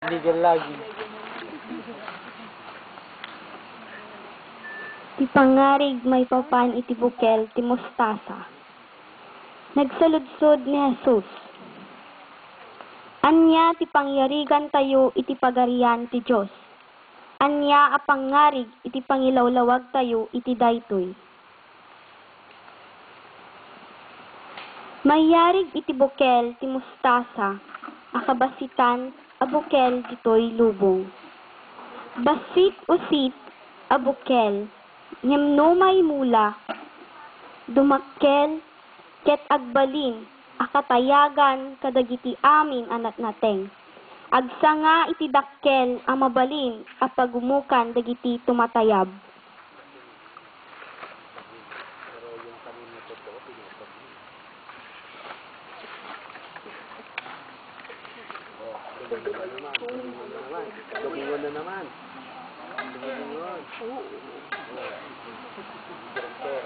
Legal lagi. Ti pangarig may papan iti bukel ti mustasa. Nagsaludsod ni Jesus. Anya ti pangyarigan tayo iti pagarian ti Diyos. Anya a pangarig iti pangilawlawag tayo iti daytoy. Mayarig iti bukel ti mustasa, akabasitan a bukel ditoy lubong. Basit usit a bukel, ngem may mula, dumakkel, ket agbalin, akatayagan kadagiti amin anat nateng. Agsanga iti dakkel a mabalin a pagumukan dagiti tumatayab. Dubingon na naman. Dubingon. Direktor.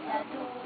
Ang